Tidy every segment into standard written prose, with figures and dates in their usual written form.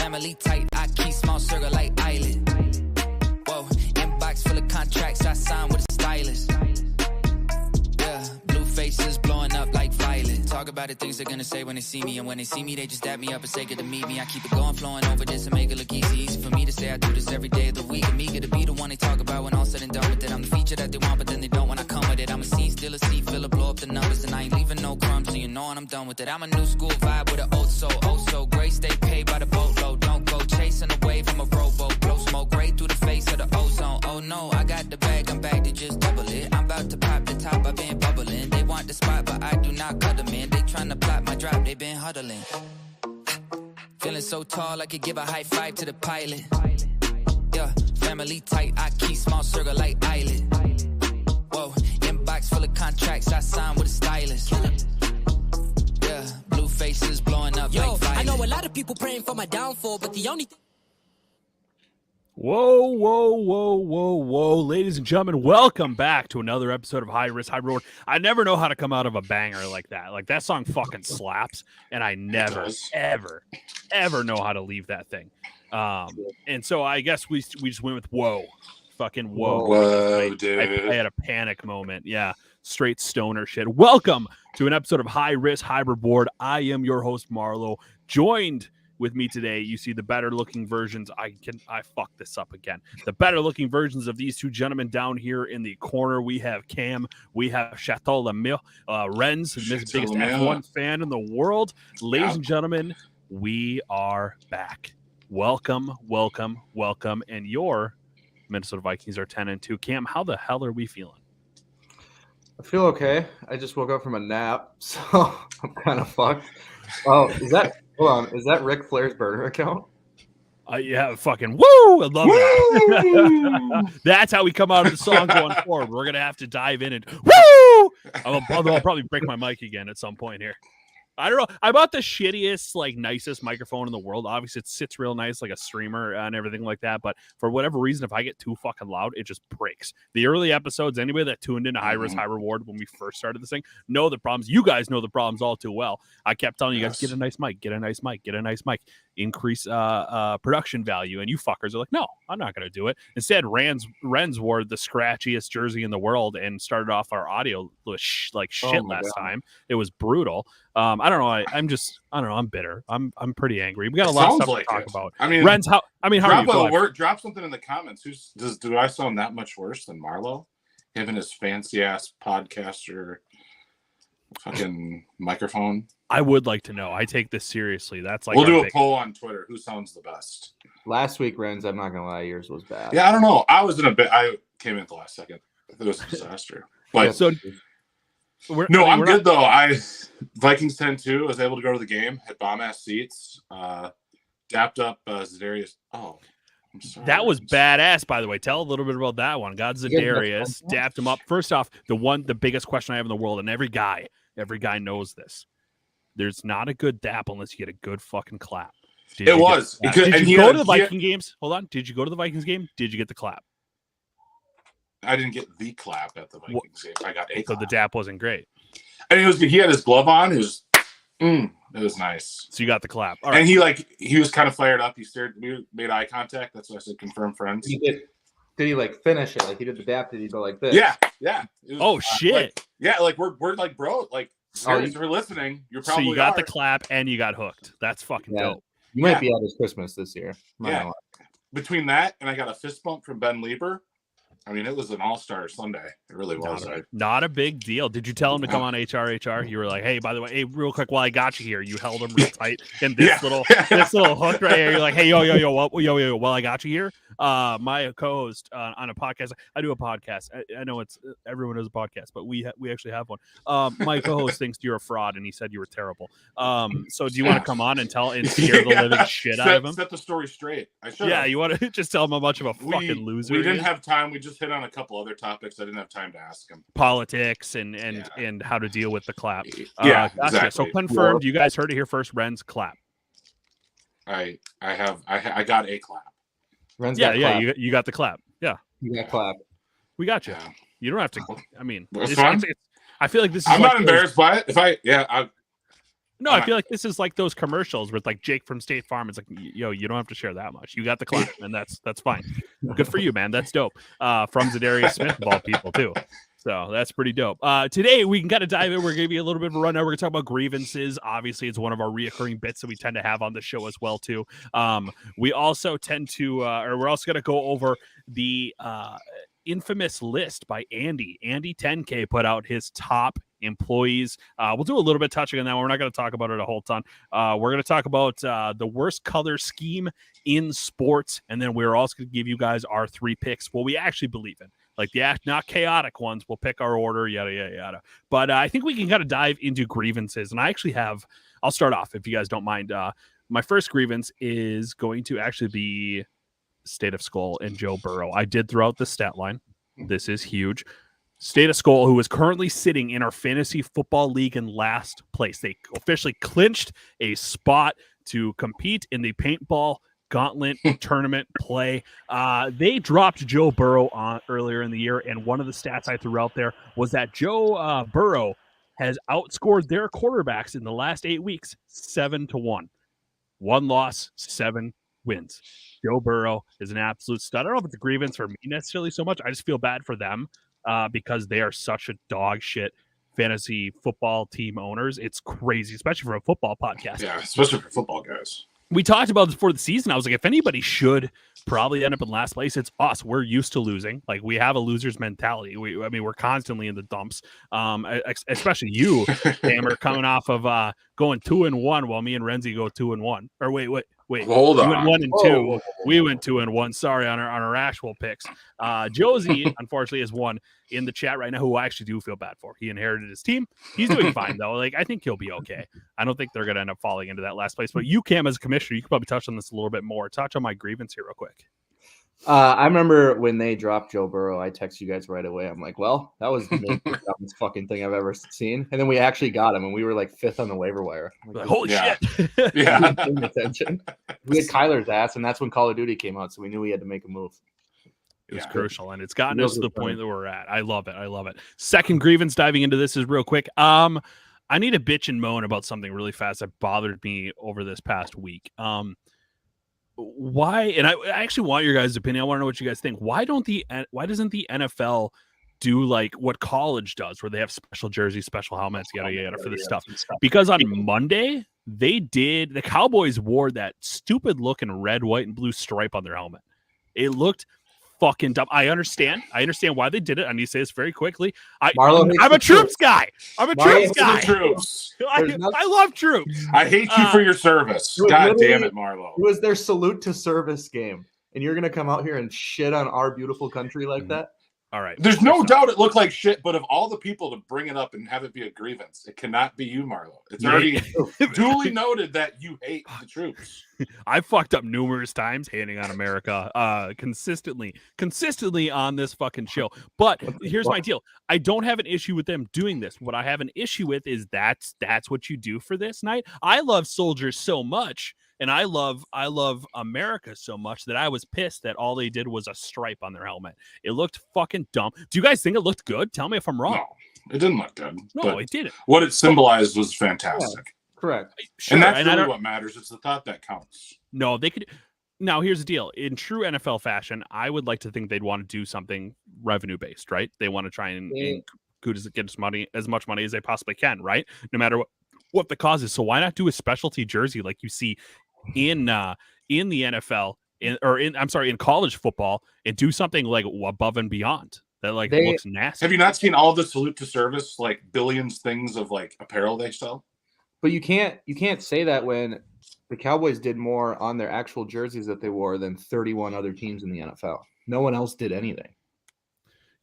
family tight, I keep small circle like island. Whoa, inbox full of contracts, I signed with a stylist. Yeah, blue faces blowing up like violet. Talk about the things they're gonna say when they see me, and when they see me, they just dap me up and say good to meet me. I keep it going, flowing over this and make it look easy. Easy for me to say I do this every day of the week. I'm eager to be the one they talk about when all said and done with it. I'm the feature that they want, but then they don't when I come with it. I'm a scene, still a seat, filler, blow up the numbers, and I ain't leaving no crumbs, so you know when I'm done with it. I'm a new school vibe with an old soul, oh so great. Stay paid by the boatload, don't go chasing a wave from a rowboat. Blow smoke right through the face of the ozone. Oh no, I got the bag, I'm back to just double it. I'm about to pop the top, I've been bubbling. They want the spot, but I do not cut them in. They tryna plot my drop, they been huddling. Feeling so tall, I could give a high five to the pilot. Yeah, family tight, I keep small circle like island. Whoa, inbox full of contracts, I signed with a stylist. Yeah, blue faces blowing up like violet. I know a lot of people praying for my downfall, but the only Whoa, ladies and gentlemen, welcome back to another episode of High Risk, High Reward. I never know how to come out of a banger like that. Like, that song fucking slaps, and I never, ever know how to leave that thing. And so I guess we just went with whoa. Fucking whoa. Whoa, dude. I had a panic moment. Yeah, straight stoner shit. Welcome to an episode of High Risk, High Reward. I am your host, Marlo, joined with me today. You see the better looking versions. I fucked this up again. The better looking versions of these two gentlemen down here in the corner. We have Cam. We have Chateau Lemille. Renz, the biggest F1 fan in the world. Ladies and gentlemen, we are back. Welcome. And your Minnesota Vikings are 10-2. Cam, how the hell are we feeling? I feel okay. I just woke up from a nap, so I'm kind of fucked. Oh, hold on, is that Ric Flair's burner account? Yeah, fucking woo! I love that. That's how we come out of the song going forward. We're gonna have to dive in and woo! I'll probably break my mic again at some point here. I don't know. I bought the shittiest, nicest microphone in the world. Obviously, it sits real nice, like a streamer and everything like that. But for whatever reason, if I get too fucking loud, it just breaks. The early episodes, anybody that tuned into High Risk, High Reward when we first started this thing, know the problems. You guys know the problems all too well. I kept telling you guys, get a nice mic, increase production value. And you fuckers are like, no, I'm not going to do it. Instead, Renz wore the scratchiest jersey in the world and started off our audio like shit last time. It was brutal. I don't know. I don't know. I'm bitter. I'm pretty angry. We got a lot of stuff to talk about. I mean, Renz, how are you? Drop something in the comments. Do I sound that much worse than Marlo? Him and his fancy ass podcaster fucking microphone. I would like to know. I take this seriously. That's we'll do a poll on Twitter. Who sounds the best? Last week, Renz, I'm not gonna lie, yours was bad. Yeah, I don't know. I came in at the last second. It was a disaster. But so. I'm good though. Vikings 10-2. I was able to go to the game. Had bomb ass seats. Dapped up Za'Darius. Oh, I'm sorry. That was badass, by the way. Tell a little bit about that one. Got Za'Darius, dapped him up. First off, the biggest question I have in the world, and every guy knows this. There's not a good dap unless you get a good fucking clap. Did you go to the Viking games? Hold on. Did you go to the Vikings game? Did you get the clap? I didn't get the clap at the Vikings game. I got a clap. So the dap wasn't great. And he had his glove on. It was nice. So you got the clap. All right. And he was kind of fired up. He we made eye contact. That's what I said, confirm friends. Did he finish it? Like he did the dap, did he go like this? Yeah. Shit. We're like, bro, like, if you're listening, you're probably so you got the clap and you got hooked. That's fucking dope. You might be at his Christmas this year. Yeah. Between that and I got a fist bump from Ben Lieber. I mean, it was an all-star Sunday. It really was. Not a big deal. Did you tell him to come on HR? You were like, hey, by the way, real quick, while I got you here, you held him real tight. And this little hook right here, you're like, hey, yo, while I got you here, my co-host on a podcast, I do a podcast. I know everyone does a podcast, but we actually have one. My co-host thinks you're a fraud, and he said you were terrible. So do you want to come on and scare the living shit out of him? Set the story straight. You want to just tell him how much of a fucking loser we didn't have time. We just hit on a couple other topics. I didn't have time to ask him. Politics and how to deal with the clap. Gotcha. Exactly. So confirmed. You guys heard it here first. Renz clap. I got a clap. Renz got clap. You got the clap. Yeah. You got clap. We got you. Yeah. You don't have to. I mean, it's fun. I feel like this is. I'm not embarrassed by it. No, I feel like this is like those commercials with like Jake from State Farm. It's like, yo, you don't have to share that much. You got the clap, and that's fine. Good for you, man. That's dope. From Zadarius Smith of all people too. So that's pretty dope. Today we can kind of dive in. We're gonna give you a little bit of a rundown. We're gonna talk about grievances. Obviously, it's one of our reoccurring bits that we tend to have on the show as well too. We also tend to, or we're also gonna go over the infamous list by Andy. Andy 10K put out his top employees. We'll do a little bit touching on that one. We're not going to talk about it a whole ton. We're going to talk about the worst color scheme in sports, and then we're also going to give you guys our 3 picks, what we actually believe in. Like the not chaotic ones, we'll pick our order, yada, yada, yada. But I think we can kind of dive into grievances, and I actually I'll start off if you guys don't mind. My first grievance is going to actually be State of Skull and Joe Burrow. I did throw out the stat line. This is huge. State of Skull, who is currently sitting in our fantasy football league in last place. They officially clinched a spot to compete in the paintball gauntlet tournament play. They dropped Joe Burrow on earlier in the year, and one of the stats I threw out there was that Joe Burrow has outscored their quarterbacks in the last 8 weeks 7-1. 1 loss, 7 wins. Joe Burrow is an absolute stud. I don't know if it's a grievance for me necessarily so much. I just feel bad for them because they are such a dog shit fantasy football team owners. It's crazy, especially for a football podcast. Yeah, especially for football guys. We talked about this before the season. I was like, if anybody should probably end up in last place, it's us. We're used to losing. Like, we have a loser's mentality. We're constantly in the dumps. Especially you, Hammer, coming off of going 2-1 while me and Renzi go 2-1. Or wait. Hold on. You went 1-2. We went 2-1. Sorry, on our actual picks. Josie, unfortunately, is one in the chat right now who I actually do feel bad for. He inherited his team. He's doing fine though. Like, I think he'll be okay. I don't think they're gonna end up falling into that last place. But you, Cam, as a commissioner, you could probably touch on this a little bit more. Touch on my grievance here real quick. I remember when they dropped Joe Burrow, I texted you guys right away. I'm like, well, that was the dumbest fucking thing I've ever seen. And then we actually got him, and we were like 5th on the waiver wire. Like, holy shit. Yeah. Attention. We had Kyler's ass, and that's when Call of Duty came out, so we knew we had to make a move. It was crucial, and it's gotten us to the point that we're at. I love it. Second grievance, diving into this, is real quick. I need to bitch and moan about something really fast that bothered me over this past week. Why? And I actually want your guys' opinion. I want to know what you guys think. Why doesn't the NFL do like what college does, where they have special jerseys, special helmets, yada yada for this stuff? Because on Monday the Cowboys wore that stupid looking red, white, and blue stripe on their helmet. It looked fucking dumb. I understand why they did it. I need to say this very quickly. I'm a troops guy. I love troops. I hate you for your service. God damn it, Marlo. It was their salute to service game, and you're gonna come out here and shit on our beautiful country like that? All right. There's no doubt it looked like shit, but of all the people to bring it up and have it be a grievance, it cannot be you, Marlo. It's already duly noted that you hate the troops. I fucked up numerous times hating on America consistently on this fucking show. But here's my deal. I don't have an issue with them doing this. What I have an issue with is that's what you do for this night. I love soldiers so much, and I love America so much that I was pissed that all they did was a stripe on their helmet. It looked fucking dumb. Do you guys think it looked good? Tell me if I'm wrong. No, it didn't look good. No, it didn't. What it symbolized was fantastic. Yeah, correct. Sure, and that's really what matters. It's the thought that counts. No, they could. Now, here's the deal. In true NFL fashion, I would like to think they'd want to do something revenue-based, right? They want to try and get as much money as they possibly can, right? No matter what the cause is. So why not do a specialty jersey like you see in the NFL in college football, and do something like above and beyond that looks nasty. Have you not seen all the salute to service, like billions things of like apparel they sell? But you can't say that when the Cowboys did more on their actual jerseys that they wore than 31 other teams in the NFL. No one else did anything.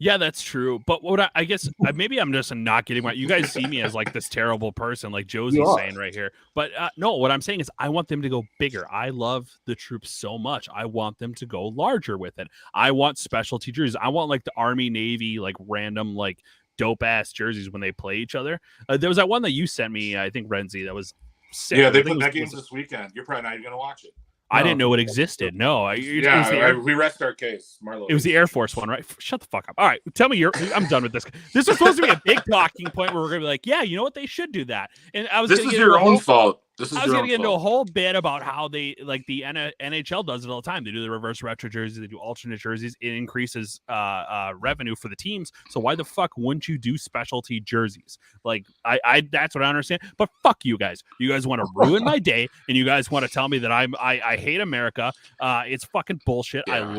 Yeah, that's true. But what I guess maybe I'm just not getting right. You guys see me as like this terrible person, like Josie's saying right here. But no, what I'm saying is I want them to go bigger. I love the troops so much. I want them to go larger with it. I want specialty jerseys. I want like the Army, Navy, like random, like dope ass jerseys when they play each other. There was that one that you sent me, I think, Renzi, that was sick. Yeah, they put that game this weekend. You're probably not even going to watch it. I didn't know it existed. No, we rest our case. Marlo. It was the Air Force one, right? Shut the fuck up. All right, tell me I'm done with this. This was supposed to be a big talking point where we're gonna be like, yeah, you know what? They should do that. And this is your own fault. I was going to get into a whole bit about how they like the NHL does it all the time. They do the reverse retro jerseys, they do alternate jerseys. It increases revenue for the teams. So why the fuck wouldn't you do specialty jerseys? Like I that's what I understand. But fuck you guys. You guys want to ruin my day, and you guys want to tell me that I hate America. It's fucking bullshit. Yeah.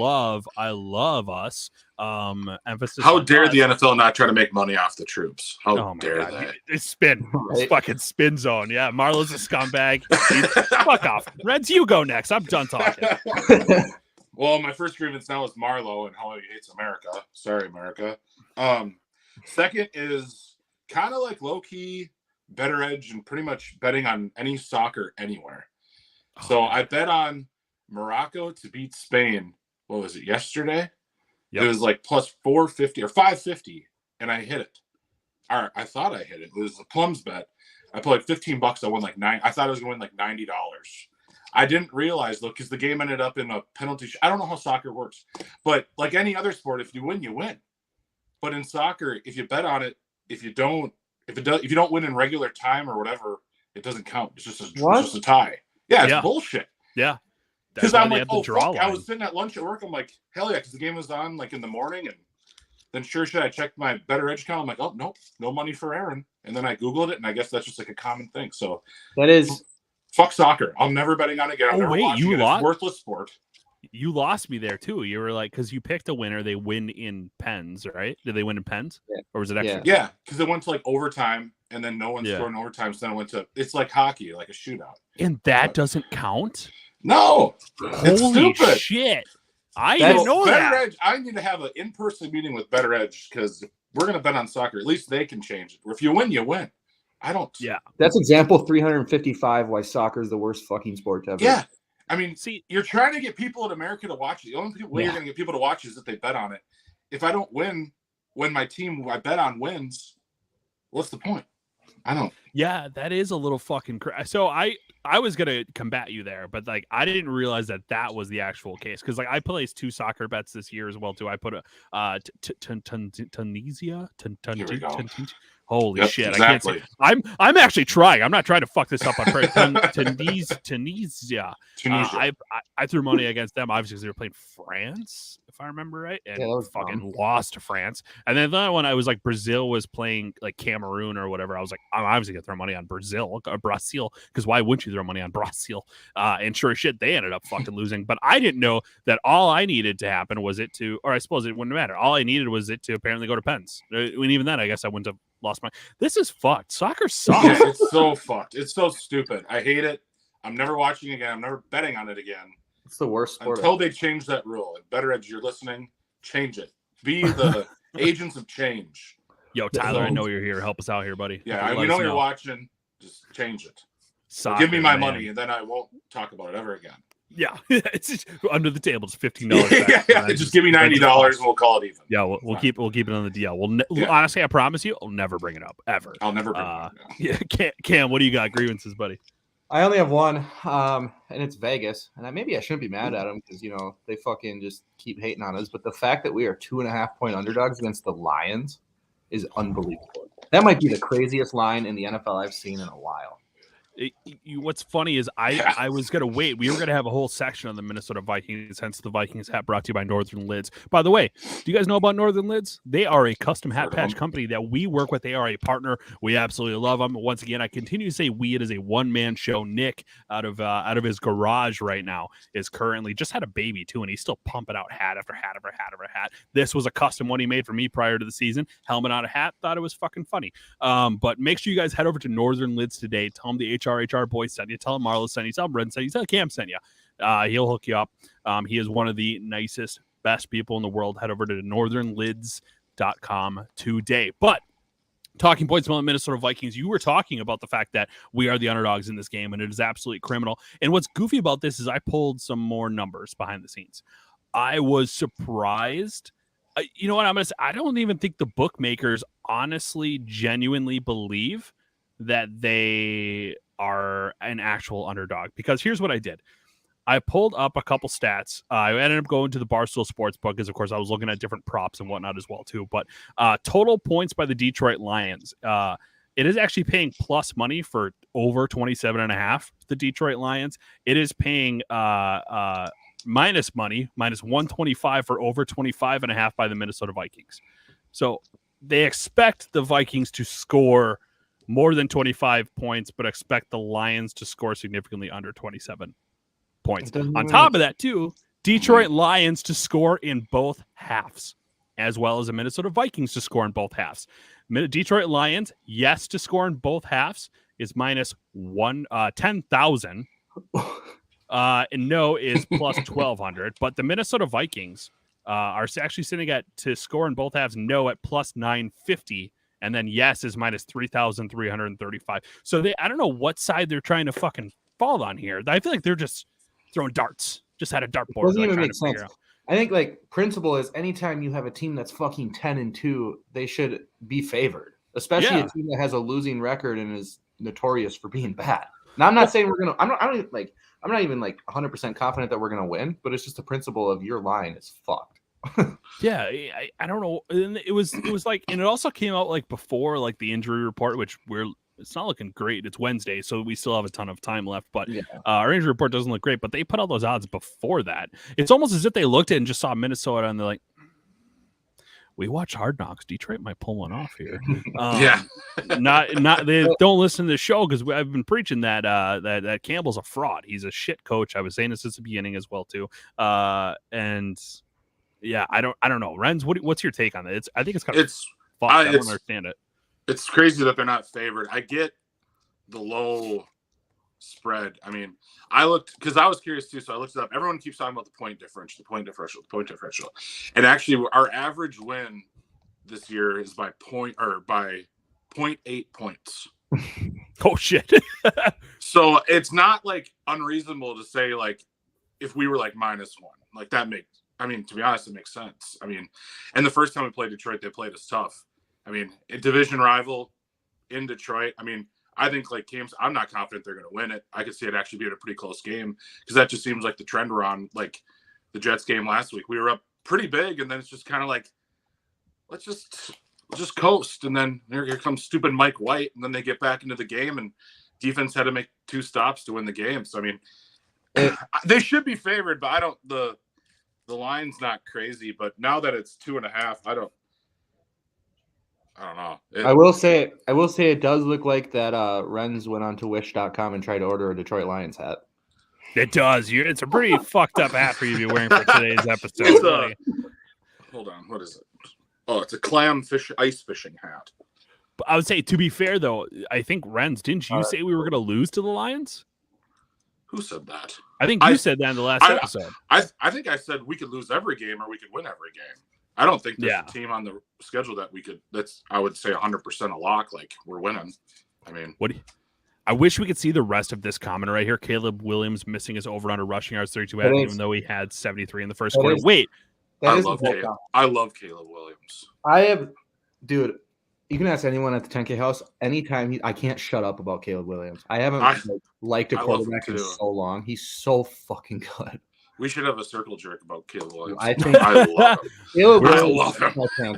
I love us. Emphasis. How dare the NFL not try to make money off the troops? How dare they? It's spin. It's fucking spin zone. Yeah, Marlo's a scumbag. Fuck off. Reds, you go next. I'm done talking. Well, my first grievance now is Marlo and how he hates America. Sorry, America. Second is kind of like low-key better edge and pretty much betting on any soccer anywhere. So I bet on Morocco to beat Spain. What was it, yesterday? Yep. It was like plus 450 or 550, and I hit it. Or I thought I hit it. It was a plums bet. I put like $15. I won like $9. I thought I was going to win like $90. I didn't realize though, because the game ended up in a penalty. I don't know how soccer works, but like any other sport, if you win, you win. But in soccer, if you bet on it, if you don't win in regular time or whatever, it doesn't count. It's just a tie. Yeah, it's bullshit. Yeah. Because I'm like, oh, fuck. I was sitting at lunch at work. I'm like, hell yeah, because the game was on like in the morning. And then sure shit, I checked my better edge count. I'm like, oh, nope, no money for Aaron. And then I Googled it, and I guess that's just like a common thing. So that is fuck soccer. I'm never betting on it again. You lost? It's worthless sport. You lost me there too. You were like, because you picked a winner, they win in pens, right? Did they win in pens? Yeah. Or was it extra? Yeah, because it went to like overtime, and then no one scored in overtime. So then it went to, it's like hockey, like a shootout. And that doesn't count? No, it's holy stupid. Shit! I didn't know that. Edge, I need to have an in-person meeting with Better Edge because we're going to bet on soccer. At least they can change it. If you win, you win. I don't. Yeah, that's example 355 why soccer is the worst fucking sport ever. Yeah, I mean, see, you're trying to get people in America to watch it. The only way you're going to get people to watch is if they bet on it. If I don't win when my team I bet on wins, what's the point? I don't. Yeah, that is a little fucking crazy. So I was gonna combat you there, but like I didn't realize that was the actual case because like I placed 2 soccer bets this year as well too. I put a Tunisia. Holy shit! Exactly. I can't say. I'm actually trying. I'm not trying to fuck this up on purpose. Tunisia. I threw money against them obviously because they were playing France, if I remember right, and that was fucking lost to France. And then the other one I was like Brazil was playing like Cameroon or whatever. I was like, I'm obviously gonna throw money on Brazil, because why wouldn't you throw money on Brazil? And sure as shit, they ended up fucking losing. But I didn't know that all I needed to happen was it to, or I suppose it wouldn't matter. All I needed was it to apparently go to pens. And even then, I guess I wouldn't have lost my. This is fucked. Soccer sucks. Yeah, it's so fucked. It's so stupid. I hate it. I'm never watching again. I'm never betting on it again. It's the worst sport until they change that rule. Better Edge, you're listening. Change it. Be the agents of change. Yo, Tyler, I know you're here. Help us out here, buddy. Yeah, we know you're watching. Just change it. Soccer, give me my money, and then I won't talk about it ever again. Yeah, it's just under the table. It's $15. Yeah, just give me $90 and we'll call it even. Yeah, we'll keep it on the DL. Honestly, I promise you, I'll never bring it up ever. I'll never bring it up. Yeah, Cam, what do you got? Grievances, buddy. I only have one, and it's Vegas. And maybe I shouldn't be mad at them because they fucking just keep hating on us. But the fact that we are 2.5 point underdogs against the Lions is unbelievable. That might be the craziest line in the NFL I've seen in a while. What's funny is I was going to wait. We were going to have a whole section on the Minnesota Vikings, hence the Vikings hat brought to you by Northern Lids. By the way, do you guys know about Northern Lids? They are a custom hat patch company that we work with. They are a partner. We absolutely love them. Once again, I continue to say it is a one-man show. Nick out of his garage right now is currently just had a baby too, and he's still pumping out hat after hat after hat after hat. This was a custom one he made for me prior to the season. Helmet on a hat. Thought it was fucking funny. But make sure you guys head over to Northern Lids today. Tell them the HR boy sent you. Tell him Marlo sent you. Tell him Brent sent you. Tell Cam sent you. He'll hook you up. He is one of the nicest, best people in the world. Head over to northernlids.com today. But talking points about the Minnesota Vikings, you were talking about the fact that we are the underdogs in this game, and it is absolutely criminal. And what's goofy about this is I pulled some more numbers behind the scenes. I was surprised. You know what I'm going to say? I don't even think the bookmakers honestly, genuinely believe that they are an actual underdog, because here's what I did. I pulled up a couple stats. I ended up going to the Barstool Sportsbook because, of course, I was looking at different props and whatnot as well, too. But total points by the Detroit Lions. It is actually paying plus money for over 27.5, the Detroit Lions. It is paying minus money, minus 125 for over 25.5 by the Minnesota Vikings. So they expect the Vikings to score more than 25 points, but expect the Lions to score significantly under 27 points. On top of that, too, Detroit Lions to score in both halves, as well as the Minnesota Vikings to score in both halves. Detroit Lions, yes, to score in both halves is minus 10,000. And no is plus 1,200. But the Minnesota Vikings are actually sitting at to score in both halves, no at plus 950. And then yes is minus 3,335. So I don't know what side they're trying to fucking fall on here. I feel like they're just throwing darts. Just had a dartboard. Doesn't even make sense. I think like principle is anytime you have a team that's fucking 10-2, they should be favored, especially a team that has a losing record and is notorious for being bad. Now I'm not saying we're gonna. I'm not even 100% confident that we're gonna win, but it's just the principle of your line is fucked. Yeah, I don't know. And it was like, and it also came out like before like the injury report, which it's not looking great. It's Wednesday, so we still have a ton of time left. But our injury report doesn't look great. But they put out those odds before that. It's almost as if they looked at it and just saw Minnesota, and they're like, "We watch Hard Knocks. Detroit might pull one off here." Not. They don't listen to the show because I've been preaching that that Campbell's a fraud. He's a shit coach. I was saying this since the beginning as well too. And yeah, I don't know. Renz, what's your take on it? I think it's kind of fucked. I don't understand it. It's crazy that they're not favored. I get the low spread. I mean, I looked because I was curious too, so I looked it up. Everyone keeps talking about the point differential. And actually, our average win this year is by 0.8 points. Oh shit! So it's not like unreasonable to say like if we were like -1, like that makes. I mean, to be honest, it makes sense. I mean, and the first time we played Detroit, they played us tough. I mean, a division rival in Detroit. I mean, I think like games, I'm not confident they're going to win it. I could see it actually being a pretty close game because that just seems like the trend we're on. Like the Jets game last week, we were up pretty big, and then it's just kind of like, let's just coast. And then here comes stupid Mike White, and then they get back into the game, and defense had to make 2 stops to win the game. So I mean, they should be favored, but I don't. The line's not crazy, but now that it's 2.5, I don't know. I will say it does look like that Renz went on to wish.com and tried to order a Detroit Lions hat. It does. It's a pretty fucked up hat for you to be wearing for today's episode. Hold on. What is it? Oh, it's a ice fishing hat. But I would say, to be fair, though, I think Renz, didn't you say we were going to lose to the Lions? Who said that? I think you said that in the last episode. I think I said we could lose every game or we could win every game. I don't think there's a team on the schedule that we could. That's I would say 100% a lock. Like we're winning. I mean, I wish we could see the rest of this comment right here. Caleb Williams missing his over/under rushing yards 32, even though he had 73 in the first quarter. I love Caleb Williams. Dude. You can ask anyone at the 10K house anytime. I can't shut up about Caleb Williams. I haven't liked a quarterback in so long. He's so fucking good. We should have a circle jerk about Caleb Williams. I think I love him. I love him.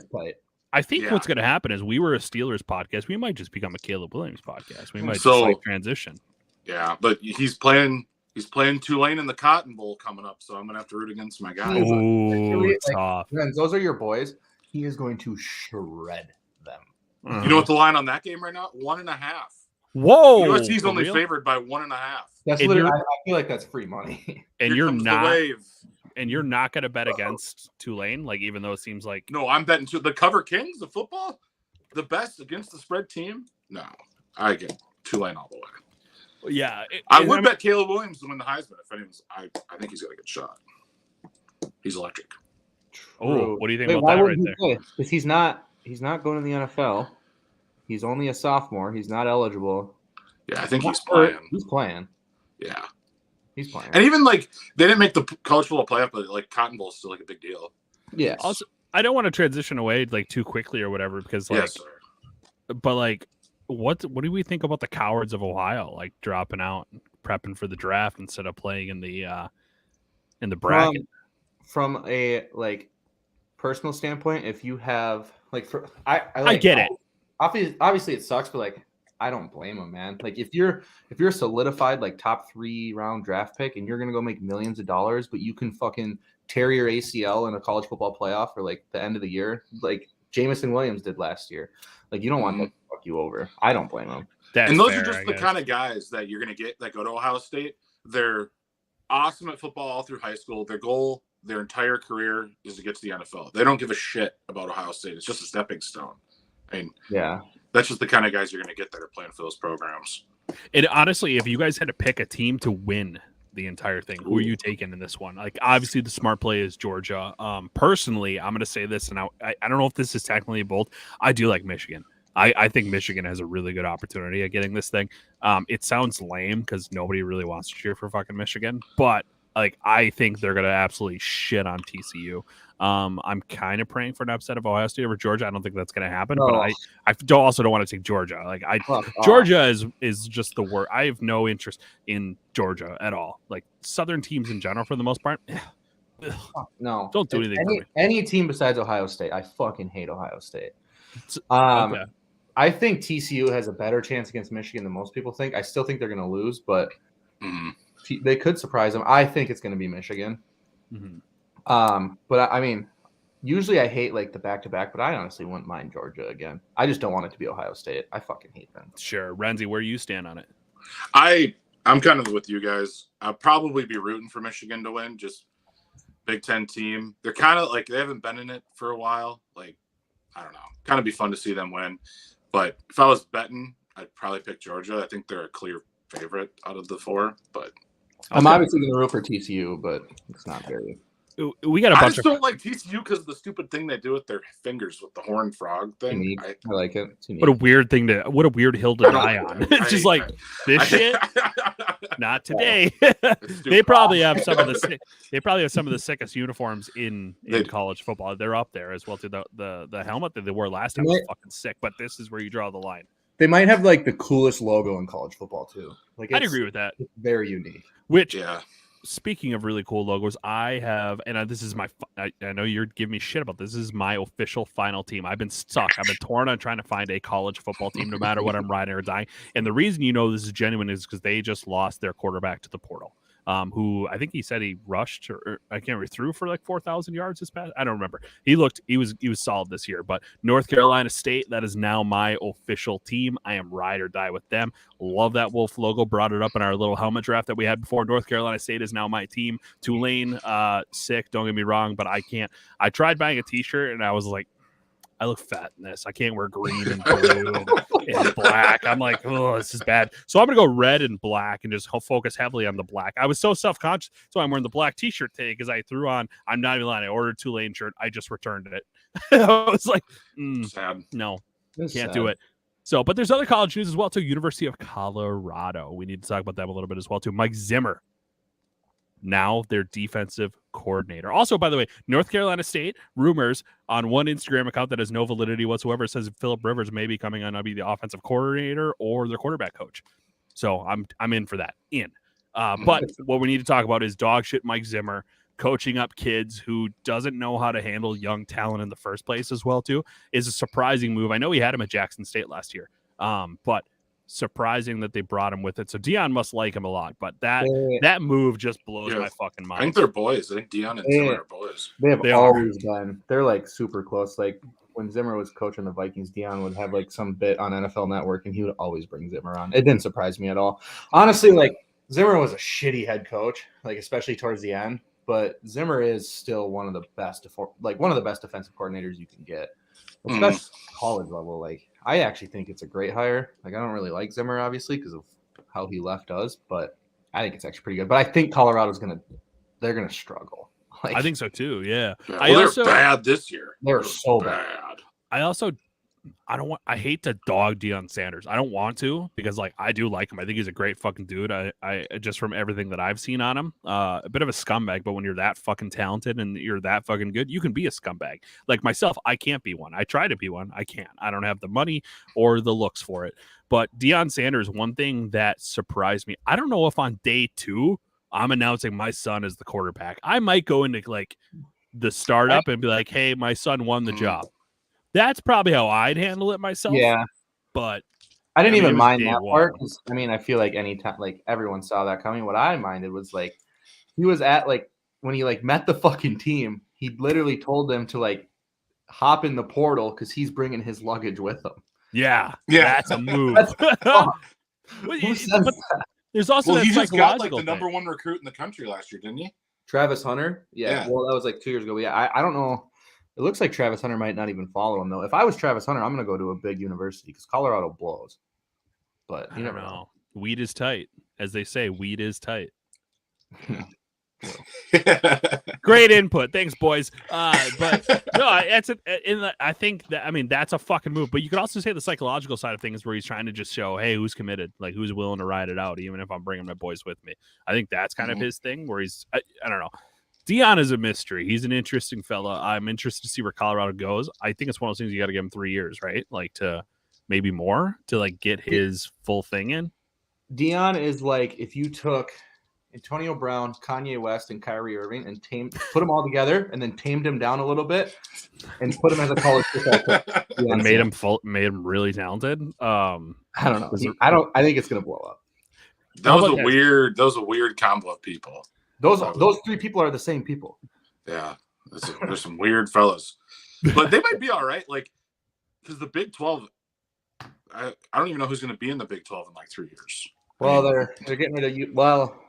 I think what's going to happen is we were a Steelers podcast. We might just become a Caleb Williams podcast. We might just transition. Yeah, but he's playing Tulane in the Cotton Bowl coming up, so I'm going to have to root against my guys. Ooh, tough. Those are your boys. He is going to shred them. You know what the line on that game right now? 1.5. Whoa! USC's only favored by 1.5. That's literally. I feel like that's free money. And you're not. And you're not going to bet against Tulane, like even though it seems like. No, I'm betting the Cover Kings of football, the best against the spread team. No, I get Tulane all the way. Yeah, I would bet Caleb Williams to win the Heisman if anyone's. I think he's got a good shot. He's electric. Oh, what do you think about that right there? Because he's not going to the NFL. He's only a sophomore. He's not eligible. Yeah, I think he's playing. He's playing. Yeah. He's playing. And even like they didn't make the college football playoff, but like Cotton Bowl is still like a big deal. Yeah. Also, I don't want to transition away like too quickly or whatever because like, but like, what do we think about the cowards of Ohio like dropping out prepping for the draft instead of playing in the bracket. From a like personal standpoint, if you have like, I get it. Obviously, it sucks, but like, I don't blame him, man. Like, if you're a solidified like top 3 round draft pick and you're gonna go make millions of dollars, but you can fucking tear your ACL in a college football playoff for like the end of the year, like Jamison Williams did last year. Like, you don't want that to fuck you over. I don't blame him. And those are just the kind of guys that you're gonna get that go to Ohio State. They're awesome at football all through high school. Their goal, their entire career, is to get to the NFL. They don't give a shit about Ohio State. It's just a stepping stone. I mean, yeah, that's just the kind of guys you're going to get that are playing for those programs. And honestly, if you guys had to pick a team to win the entire thing, who are you taking in this one? Like, obviously, the smart play is Georgia. Personally, I'm going to say this, and I don't know if this is technically bold. I do like Michigan. I think Michigan has a really good opportunity at getting this thing. It sounds lame because nobody really wants to cheer for fucking Michigan, but like, I think they're going to absolutely shit on TCU. I'm kind of praying for an upset of Ohio State over Georgia. I don't think that's going to happen, but I also don't want to take Georgia. Like, Georgia is just the worst. I have no interest in Georgia at all. Like, Southern teams in general, for the most part. No, don't do anything for me. Any team besides Ohio State, I fucking hate Ohio State. Okay. I think TCU has a better chance against Michigan than most people think. I still think they're going to lose, but they could surprise them. I think it's going to be Michigan. But I mean, usually I hate like the back-to-back, but I honestly wouldn't mind Georgia again. I just don't want it to be Ohio State. I fucking hate them. Sure. Renzi, where you stand on it? I'm kind of with you guys. I'll probably be rooting for Michigan to win. Just Big Ten team. They're kind of like, they haven't been in it for a while. Like, I don't know. Kind of be fun to see them win. But if I was betting, I'd probably pick Georgia. I think they're a clear favorite out of the 4. But I'm obviously going to root for TCU, but it's not very. We got a bunch I just don't like TCU because of the stupid thing they do with their fingers with the horned frog thing. I like it. What a weird thing what a weird hill to die on. It's just like this shit. Not today. They probably have some of the sickest uniforms in college football. They're up there as well too. The helmet that they wore last time was fucking sick, but this is where you draw the line. They might have like the coolest logo in college football too. Like, I'd agree with that. It's very unique. Which, speaking of really cool logos, I have, and this is my, I know you're giving me shit about this. This is my official final team. I've been stuck. I've been torn on trying to find a college football team, no matter what I'm riding or dying. And the reason you know this is genuine is because they just lost their quarterback to the portal. Who I think he said he rushed or I can't remember, threw for like 4,000 yards this past. I don't remember. He was solid this year. But North Carolina State, that is now my official team. I am ride or die with them. Love that Wolf logo. Brought it up in our little helmet draft that we had before. North Carolina State is now my team. Tulane, sick. Don't get me wrong, but I can't. I tried buying a T-shirt and I was like, I look fat in this. I can't wear green and blue and black. I'm like, oh, this is bad. So I'm going to go red and black and just focus heavily on the black. I was so self-conscious. So I'm wearing the black T-shirt today because I threw on, I'm not even lying, I ordered a Tulane shirt. I just returned it. I was like, sad. No, can't do it. So, but there's other college news as well, too. University of Colorado. We need to talk about them a little bit as well, too. Mike Zimmer, now their defensive coordinator. Also, by the way, North Carolina State, rumors on one Instagram account that has no validity whatsoever, it says Phillip Rivers may be coming on to be the offensive coordinator or their quarterback coach. So I'm in for that. But what we need to talk about is dog shit Mike Zimmer coaching up kids who doesn't know how to handle young talent in the first place as well, too, is a surprising move. I know he had him at Jackson State last year, but surprising that they brought him with it. So Dion must like him a lot, but that move just blows my fucking mind. I think they're boys. I think Dion and Zimmer are boys. They always been. They're like super close. Like when Zimmer was coaching the Vikings, Dion would have like some bit on NFL Network, and he would always bring Zimmer on. It didn't surprise me at all. Honestly, like Zimmer was a shitty head coach, like especially towards the end. But Zimmer is still one of the best defensive coordinators you can get, especially college level. Like I actually think it's a great hire. Like I don't really like Zimmer obviously because of how he left us, but I think it's actually pretty good. But I think Colorado's they're gonna struggle. Like, I think so too. Yeah. They're bad this year. They're so bad. I also I hate to dog Deion Sanders. I don't want to because like I do like him. I think he's a great fucking dude. I just from everything that I've seen on him, a bit of a scumbag, but when you're that fucking talented and you're that fucking good, you can be a scumbag. Like myself, I can't be one. I try to be one. I can't. I don't have the money or the looks for it. But Deion Sanders, one thing that surprised me, I don't know if on day 2 I'm announcing my son as the quarterback. I might go into like the startup and be like, hey, my son won the job. That's probably how I'd handle it myself. Yeah, but I didn't even it was mind day that one. part. 'Cause, I mean, I feel like anytime, like everyone saw that coming. What I minded was like he was at like when he like met the fucking team, he literally told them to like hop in the portal because he's bringing his luggage with him. Yeah, Yeah. that's a move. Fuck. But Who it- says but that? there's also Well, that he just got like psychological the thing. number 1 recruit in the country last year, didn't he? Travis Hunter? Yeah. Yeah. Well, that was like 2 years ago. But yeah, I don't know. It looks like Travis Hunter might not even follow him though. If I was Travis Hunter, I'm gonna go to a big university because Colorado blows. But I you don't never know. know. Weed is tight, as they say. Weed is tight. Great input, thanks, boys. But no, I think that that's a fucking move. But you could also say the psychological side of things, where he's trying to just show, hey, who's committed, like who's willing to ride it out, even if I'm bringing my boys with me. I think that's kind of his thing, where he's I don't know. Deion is a mystery. He's an interesting fella. I'm interested to see where Colorado goes. I think it's one of those things you got to give him 3 years, right? Like to maybe more to like get his full thing in. Dion is like if you took Antonio Brown, Kanye West, and Kyrie Irving and put them all together and then tamed him down a little bit and put him as a college football player. And made him really talented. I don't know. I think it's gonna blow up. That was a weird combo of people. Those 3 people are the same people. Yeah, there's some weird fellas, but they might be all right. Like, because the Big 12, I don't even know who's going to be in the Big 12 in like 3 years. Well, they're getting rid of you. Well,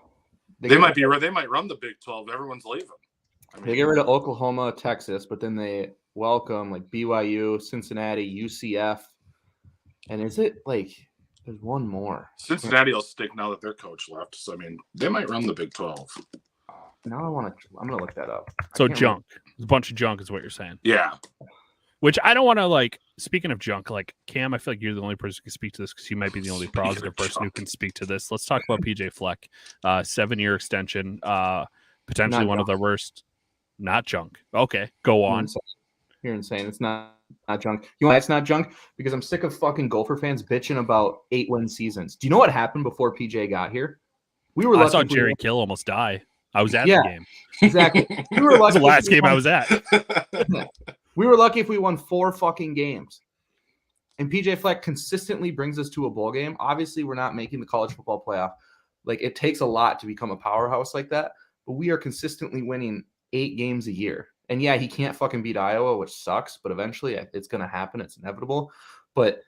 they might run the Big 12. Everyone's leaving. They get rid of Oklahoma, Texas, but then they welcome like BYU, Cincinnati, UCF, and is it like there's one more? Cincinnati will stick now that their coach left. So I mean, they might run the Big 12. Now I'm gonna look that up. So junk. A bunch of junk is what you're saying. Yeah. Which I don't want to like. Speaking of junk, like Cam, I feel like you're the only person who can speak to this because you might be the only positive person who can speak to this. Let's talk about PJ Fleck. 7-year extension. Potentially one of the worst. Not junk. Okay, go on. You're insane. It's not junk. You know why it's not junk? Because I'm sick of fucking Gopher fans bitching about 8-win seasons. Do you know what happened before PJ got here? I saw Jerry Kill almost die. I was at the game. Exactly. We were lucky. That's the last game I was at. We were lucky if we won 4 fucking games. And PJ Fleck consistently brings us to a bowl game. Obviously, we're not making the college football playoff. Like, it takes a lot to become a powerhouse like that. But we are consistently winning 8 games a year. And yeah, he can't fucking beat Iowa, which sucks. But eventually, it's going to happen. It's inevitable. But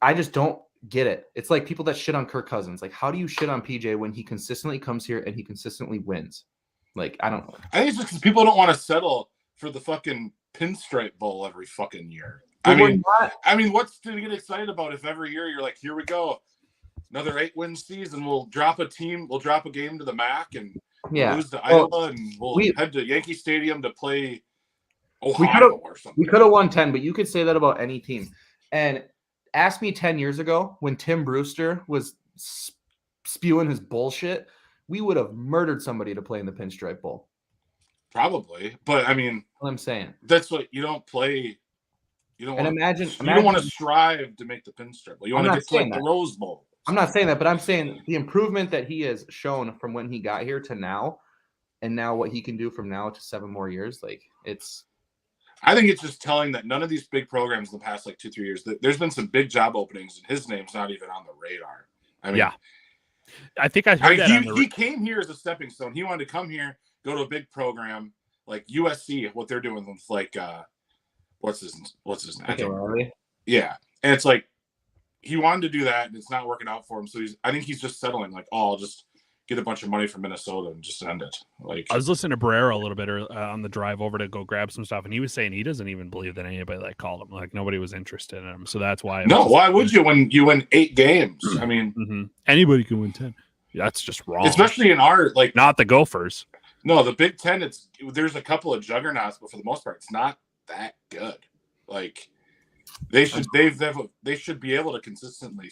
I just don't get it. It's like people that shit on Kirk Cousins. Like, how do you shit on PJ when he consistently comes here and he consistently wins? Like, I don't know. I think it's just because people don't want to settle for the fucking Pinstripe Bowl every fucking year. But I mean, what's to get excited about if every year you're like, here we go, another 8-win season. We'll drop a game to the MAC and lose to Iowa, and we'll head to Yankee Stadium to play Ohio or something. We could have won 10, but you could say that about any team. And ask me 10 years ago when Tim Brewster was spewing his bullshit, we would have murdered somebody to play in the Pinstripe Bowl. Probably, but I mean, what I'm saying, that's what you don't play. You don't imagine want to strive to make the Pinstripe Bowl. You want to get to like the Rose Bowl. I'm not saying that, but I'm saying the improvement that he has shown from when he got here to now, and now what he can do from now to 7 more years, like it's. I think it's just telling that none of these big programs in the past like 2-3 years, there's been some big job openings and his name's not even on the radar. I mean, yeah, I think I heard that. He came here as a stepping stone. He wanted to come here, go to a big program like USC, what they're doing with like what's his name? Yeah, and it's like he wanted to do that, and it's not working out for him. So I think he's just settling. Like, I'll just get a bunch of money from Minnesota and just end it. Like, I was listening to Barrera a little bit on the drive over to go grab some stuff, and he was saying he doesn't even believe that anybody like called him. Like, nobody was interested in him. So that's why. No, why would you when you win 8 games? I mean, anybody can win 10. That's just wrong. Especially in our like, not the Gophers. No, the Big Ten. There's a couple of juggernauts, but for the most part, it's not that good. Like, They should they should be able to consistently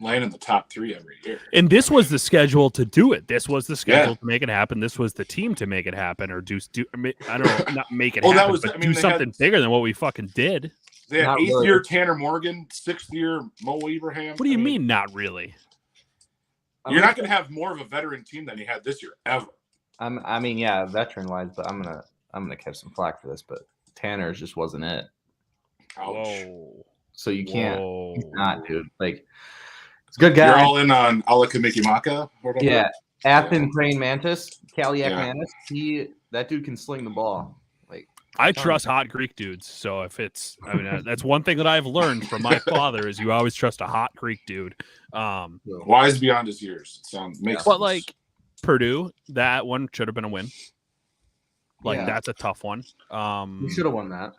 land in the top 3 every year. And this was the schedule to do it. This was the schedule to make it happen. This was the team to make it happen, or I don't know, not make it happen, but do something bigger than what we fucking did. They had 8th year Tanner Morgan, 6th year Mo Ibrahim. What do you mean, not really? You're not going to have more of a veteran team than you had this year ever. I mean, yeah, veteran wise, but I'm gonna catch some flack for this, but Tanner's just wasn't it. Ouch. Whoa. So you can't. Whoa. He's not, dude. Like, it's a good guy. You're all in on Alakamikimaka? Yeah, Athen Praying Mantis, Kaliak Yeah. Mantis. That dude can sling the ball. Like, I trust hot Greek dudes. So if it's, I mean, that's one thing that I've learned from my father is you always trust a hot Greek dude. Wise beyond his years. Makes But sense. like Purdue, that one should have been a win. Like Yeah. that's a tough one. we should have won that.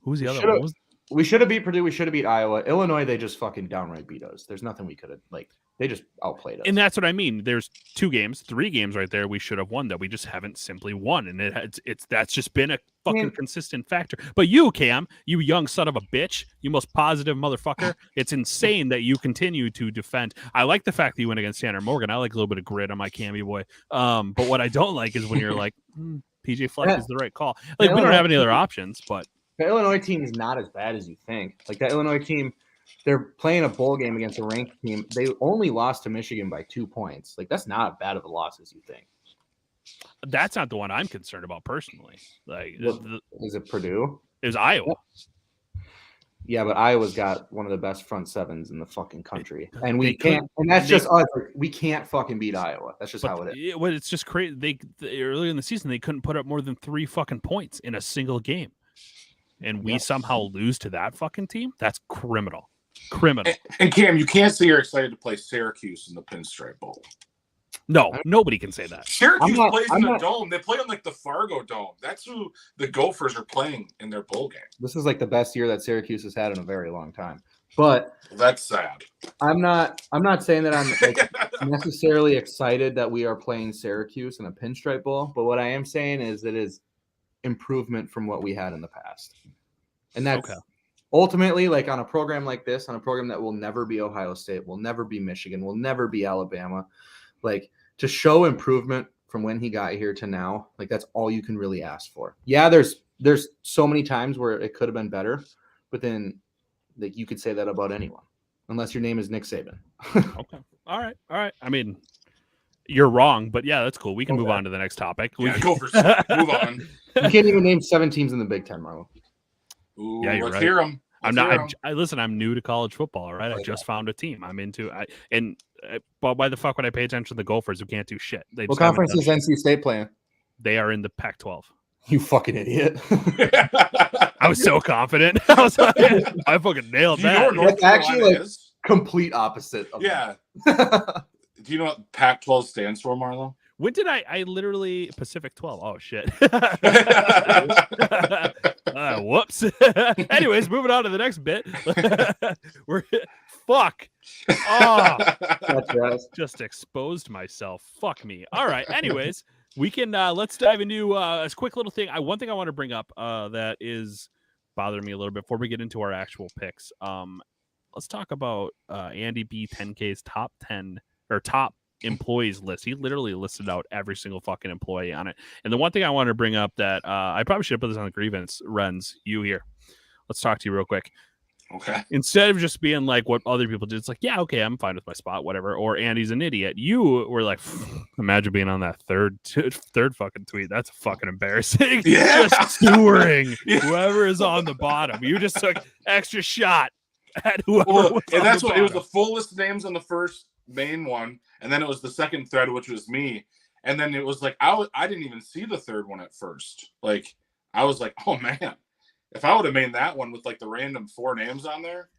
Who's the other should've- one? We should have beat Purdue. We should have beat Iowa. Illinois, they just fucking downright beat us. There's nothing we could have, like, they just outplayed us. And that's what I mean. There's 2 games, 3 games right there we should have won that we just haven't simply won, and it's that's just been a fucking consistent factor. But you, Cam, you young son of a bitch, you most positive motherfucker, it's insane that you continue to defend. I like the fact that you went against Tanner Morgan. I like a little bit of grit on my Cammy boy. But what I don't like is when you're like, PJ Fleck is the right call. Like we don't have any other options, but the Illinois team is not as bad as you think. Like, that Illinois team, they're playing a bowl game against a ranked team. They only lost to Michigan by 2 points. Like, that's not as bad of a loss as you think. that's not the one I'm concerned about personally. Like Is it Purdue? it was Iowa. Yeah, but Iowa's got one of the best front sevens in the fucking country, and we They can't. And that's just us. We can't fucking beat Iowa. That's just how it is. Well, it's just crazy. They earlier in the season they couldn't put up more than 3 fucking points in a single game, and we somehow lose to that fucking team. That's criminal. And Cam, you can't say you're excited to play Syracuse in the Pinstripe Bowl. No, nobody can say that. Syracuse plays in the dome. They play on like the Fargo Dome. That's who the Gophers are playing in their bowl game. This is like the best year that Syracuse has had in a very long time. But that's sad. I'm not saying that I'm like necessarily excited that we are playing Syracuse in a Pinstripe Bowl. But what I am saying is it is improvement from what we had in the past, and that's ultimately, like, on a program like this, on a program that will never be Ohio State, will never be Michigan, will never be Alabama. Like, to show improvement from when he got here to now, like, that's all you can really ask for. Yeah, there's so many times where it could have been better, but then, like, you could say that about anyone, unless your name is Nick Saban. Okay. All right. I mean, you're wrong, but yeah, that's cool. We can move on to the next topic. Gophers. Move on. You can't even name 7 teams in the Big Ten, Marlon. Ooh, yeah, you're let's right. hear them. Listen, I'm new to college football. All right, I just found a team. I'm into. But why the fuck would I pay attention to the Gophers who can't do shit? What conference is NC State playing? They are in the Pac-12. You fucking idiot! I was so confident. I was like, I fucking nailed that. It's actually like complete opposite. Of Do you know what Pac-12 stands for, Marlo? When did I literally Pacific 12? Oh shit. Whoops. Anyways, moving on to the next bit. We're fuck. Oh, just exposed myself. Fuck me. All right. Anyways, we can let's dive into a quick little thing. One thing I want to bring up that is bothering me a little bit before we get into our actual picks. Let's talk about Andy B 10K's top 10 or top employees list. He literally listed out every single fucking employee on it. And the one thing I wanted to bring up that I probably should have put this on the grievance, Renz, you here. Let's talk to you real quick. Okay. Instead of just being like what other people did, it's like, yeah, okay, I'm fine with my spot, whatever. Or Andy's an idiot. You were like, imagine being on that third fucking tweet. That's fucking embarrassing. Yeah. Just skewering whoever is on the bottom. You just took extra shot at whoever. Well, and that's what it was. The full list of names on the first main one, and then it was the second thread, which was me, and then it was like I didn't even see the third one at first. Like, I was like, oh man, if I would have made that one with like the random 4 names on there,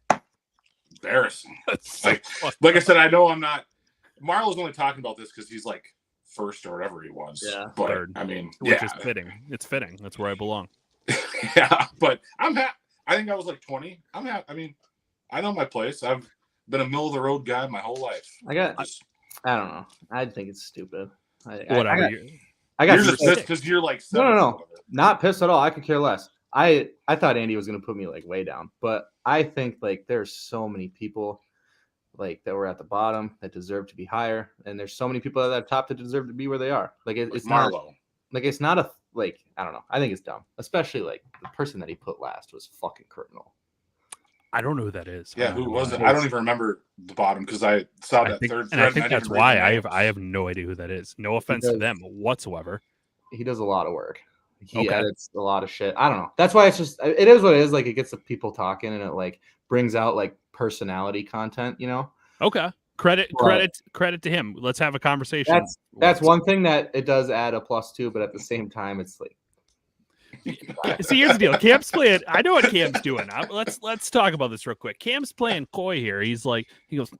embarrassing. Like I said, I know I'm not. Marlo's only talking about this because he's like first or whatever he was. Yeah, but third. I mean, which is fitting. It's fitting. That's where I belong. Yeah, but I'm happy. I think I was like 20. I'm happy. I mean, I know my place. I've been a middle of the road guy my whole life. I don't know. I think it's stupid. Whatever. I got you're just pissed because you're like no, not pissed at all. I could care less. I thought Andy was gonna put me like way down, but I think like there's so many people like that were at the bottom that deserve to be higher, and there's so many people at the top that deserve to be where they are. Like it's not Marlowe. like it's not a like I don't know. I think it's dumb, especially like the person that he put last was fucking criminal. I don't know who that is. Yeah, who was it? I don't even remember the bottom because I saw that third thread. And I think didn't that's read why the names. I have no idea who that is. No offense to them whatsoever. He does a lot of work. He Okay. edits a lot of shit. I don't know. That's why it is what it is. Like it gets the people talking and it like brings out like personality content, you know? Okay. Credit to him. Let's have a conversation. That's one thing that it does add a plus to, but at the same time, it's like See, here's the deal. Cam's playing. I know what Cam's doing. Let's talk about this real quick. Cam's playing coy here. He goes,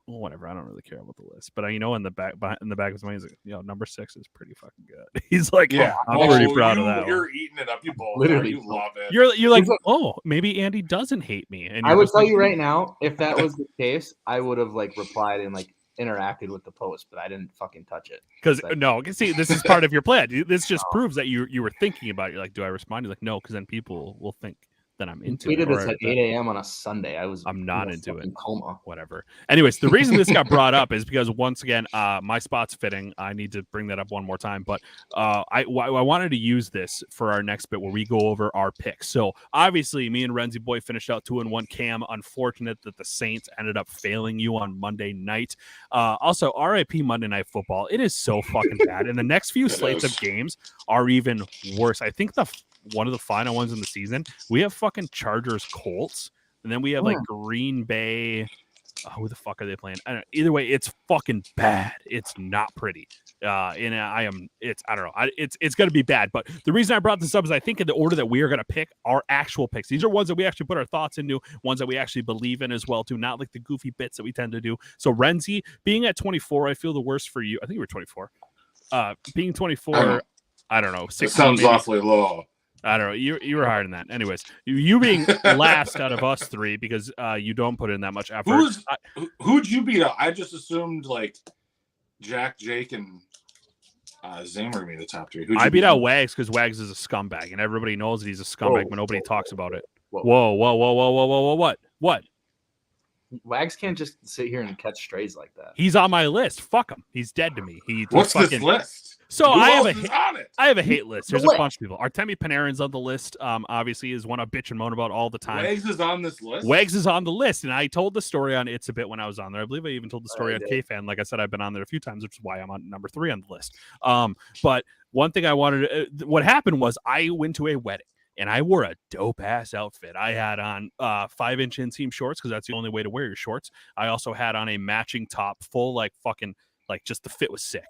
well, whatever. I don't really care about the list, but in the back of his mind, he's like, number 6 is pretty fucking good. He's like, Yeah, I'm pretty proud of that. You're eating it up. You both. Literally. You love it. You're like, oh, maybe Andy doesn't hate me. And I would tell you right now, if that was the case, I would have like replied and like interacted with the post, but I didn't fucking touch it. Because no, see, this is part of your plan. This just proves that you were thinking about it. You're like, do I respond? You're like, no, because then people will think that I'm into it. Tweeted this at 8 a.m. on a Sunday. I'm not into it. Coma. Whatever. Anyways, the reason this got brought up is because once again, my spot's fitting. I need to bring that up one more time, but I wanted to use this for our next bit where we go over our picks. So obviously, me and Renzi Boy finished out 2-1. Cam, unfortunate that the Saints ended up failing you on Monday night. Also, RIP Monday Night Football. It is so fucking bad, and the next few slates of games are even worse. I think one of the final ones in the season, we have fucking Chargers Colts, and then we have like Green Bay. Who the fuck are they playing? I don't know. Either way, it's fucking bad. It's not pretty. And I don't know. It's going to be bad. But the reason I brought this up is I think in the order that we are going to pick our actual picks. These are ones that we actually put our thoughts into, ones that we actually believe in as well too, not like the goofy bits that we tend to do. So Renzi, being at 24, I feel the worst for you. I think you were 24. Being 24, I don't know. It sounds awfully low. I don't know. You were higher than that. Anyways, you being last out of us three because you don't put in that much effort. Who'd you beat out? I just assumed like Jack, Jake, and Zane were the top 3. I beat out Wags because Wags is a scumbag, and everybody knows that he's a scumbag, but nobody talks about it. Whoa! What? Wags can't just sit here and catch strays like that. He's on my list. Fuck him. He's dead to me. What's this list? So Who I have a hate list. There's a bunch of people. Artemi Panarin's on the list. Obviously, is one I bitch and moan about all the time. Wags is on this list. Wags is on the list, and I told the story on It's a Bit when I was on there. I believe I even told the story on K-Fan. Like I said, I've been on there a few times, which is why I'm on number 3 on the list. But one thing I wanted to, what happened was I went to a wedding. And I wore a dope-ass outfit. I had on 5-inch inseam shorts because that's the only way to wear your shorts. I also had on a matching top, full just the fit was sick.